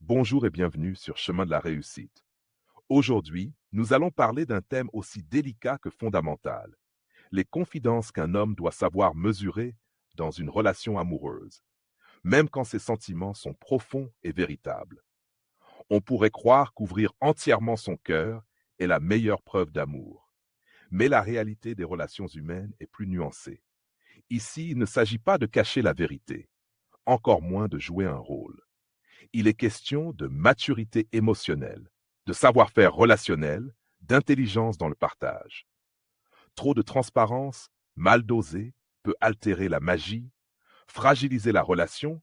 Bonjour et bienvenue sur Chemin de la réussite. Aujourd'hui, nous allons parler d'un thème aussi délicat que fondamental, les confidences qu'un homme doit savoir mesurer dans une relation amoureuse, même quand ses sentiments sont profonds et véritables. On pourrait croire qu'ouvrir entièrement son cœur est la meilleure preuve d'amour, mais la réalité des relations humaines est plus nuancée. Ici, il ne s'agit pas de cacher la vérité, encore moins de jouer un rôle. Il est question de maturité émotionnelle, de savoir-faire relationnel, d'intelligence dans le partage. Trop de transparence, mal dosée, peut altérer la magie, fragiliser la relation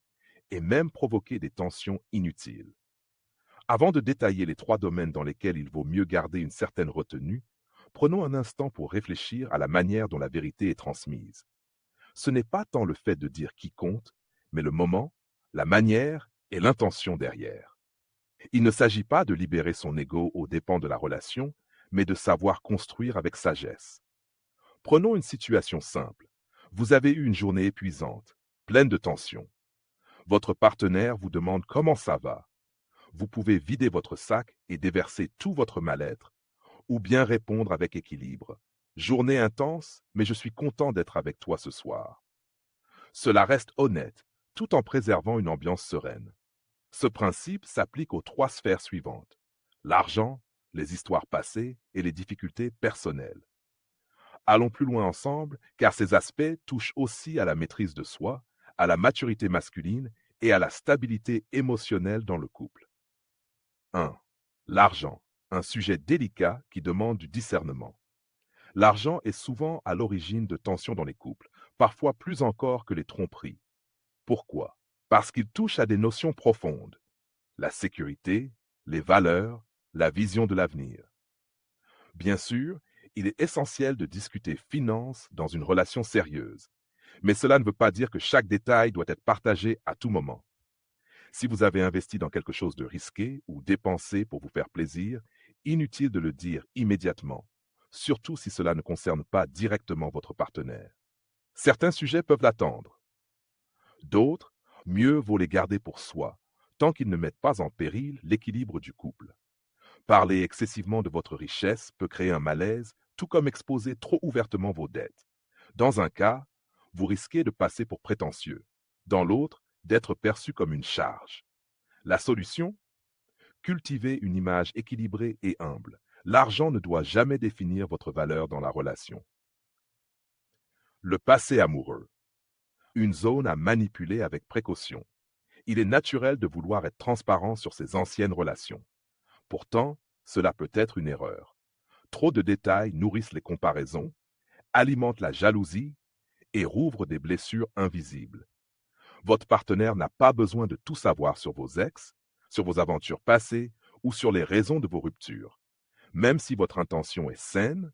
et même provoquer des tensions inutiles. Avant de détailler les 3 domaines dans lesquels il vaut mieux garder une certaine retenue, prenons un instant pour réfléchir à la manière dont la vérité est transmise. Ce n'est pas tant le fait de dire qui compte, mais le moment, la manière et l'intention derrière. Il ne s'agit pas de libérer son ego aux dépens de la relation, mais de savoir construire avec sagesse. Prenons une situation simple. Vous avez eu une journée épuisante, pleine de tensions. Votre partenaire vous demande comment ça va. Vous pouvez vider votre sac et déverser tout votre mal-être, ou bien répondre avec équilibre. Journée intense, mais je suis content d'être avec toi ce soir. Cela reste honnête, tout en préservant une ambiance sereine. Ce principe s'applique aux 3 sphères suivantes: l'argent, les histoires passées et les difficultés personnelles. Allons plus loin ensemble, car ces aspects touchent aussi à la maîtrise de soi, à la maturité masculine et à la stabilité émotionnelle dans le couple. 1. L'argent, un sujet délicat qui demande du discernement. L'argent est souvent à l'origine de tensions dans les couples, parfois plus encore que les tromperies. Pourquoi? Parce qu'il touche à des notions profondes: la sécurité, les valeurs, la vision de l'avenir. Bien sûr, il est essentiel de discuter finances dans une relation sérieuse, mais cela ne veut pas dire que chaque détail doit être partagé à tout moment. Si vous avez investi dans quelque chose de risqué ou dépensé pour vous faire plaisir, inutile de le dire immédiatement, surtout si cela ne concerne pas directement votre partenaire. Certains sujets peuvent l'attendre. D'autres, mieux vaut les garder pour soi, tant qu'ils ne mettent pas en péril l'équilibre du couple. Parler excessivement de votre richesse peut créer un malaise, tout comme exposer trop ouvertement vos dettes. Dans un cas, vous risquez de passer pour prétentieux. Dans l'autre, d'être perçu comme une charge. La solution? Cultivez une image équilibrée et humble. L'argent ne doit jamais définir votre valeur dans la relation. Le passé amoureux. Une zone à manipuler avec précaution. Il est naturel de vouloir être transparent sur ses anciennes relations. Pourtant, cela peut être une erreur. Trop de détails nourrissent les comparaisons, alimentent la jalousie et rouvrent des blessures invisibles. Votre partenaire n'a pas besoin de tout savoir sur vos ex, sur vos aventures passées ou sur les raisons de vos ruptures. Même si votre intention est saine,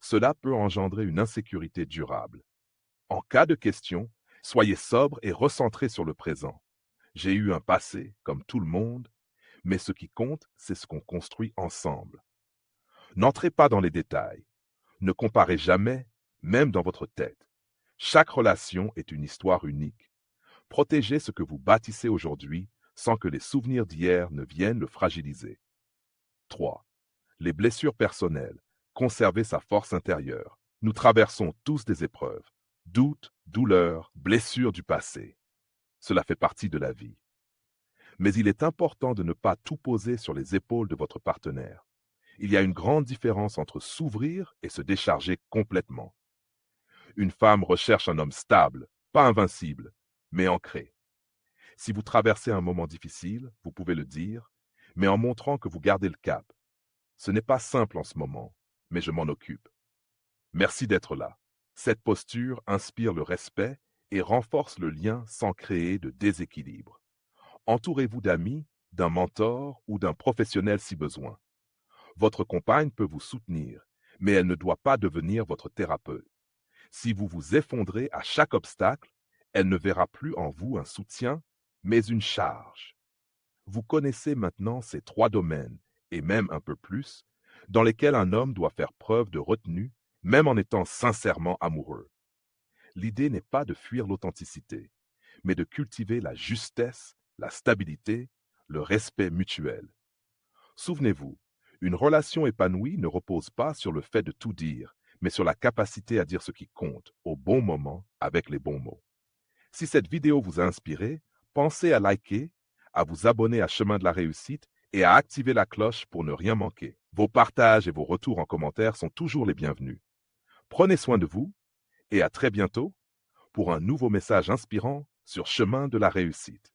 cela peut engendrer une insécurité durable. En cas de question, soyez sobre et recentré sur le présent. J'ai eu un passé, comme tout le monde, mais ce qui compte, c'est ce qu'on construit ensemble. N'entrez pas dans les détails. Ne comparez jamais, même dans votre tête. Chaque relation est une histoire unique. Protégez ce que vous bâtissez aujourd'hui sans que les souvenirs d'hier ne viennent le fragiliser. 3. Les blessures personnelles. Conservez sa force intérieure. Nous traversons tous des épreuves. Doutes, douleurs, blessures du passé. Cela fait partie de la vie. Mais il est important de ne pas tout poser sur les épaules de votre partenaire. Il y a une grande différence entre s'ouvrir et se décharger complètement. Une femme recherche un homme stable, pas invincible, mais ancré. Si vous traversez un moment difficile, vous pouvez le dire, mais en montrant que vous gardez le cap. Ce n'est pas simple en ce moment, mais je m'en occupe. Merci d'être là. Cette posture inspire le respect et renforce le lien sans créer de déséquilibre. Entourez-vous d'amis, d'un mentor ou d'un professionnel si besoin. Votre compagne peut vous soutenir, mais elle ne doit pas devenir votre thérapeute. Si vous vous effondrez à chaque obstacle, elle ne verra plus en vous un soutien, mais une charge. Vous connaissez maintenant ces 3 domaines, et même un peu plus, dans lesquels un homme doit faire preuve de retenue, même en étant sincèrement amoureux. L'idée n'est pas de fuir l'authenticité, mais de cultiver la justesse, la stabilité, le respect mutuel. Souvenez-vous, une relation épanouie ne repose pas sur le fait de tout dire, mais sur la capacité à dire ce qui compte, au bon moment, avec les bons mots. Si cette vidéo vous a inspiré, pensez à liker, à vous abonner à Chemin de la Réussite et à activer la cloche pour ne rien manquer. Vos partages et vos retours en commentaire sont toujours les bienvenus. Prenez soin de vous et à très bientôt pour un nouveau message inspirant sur Chemin de la Réussite.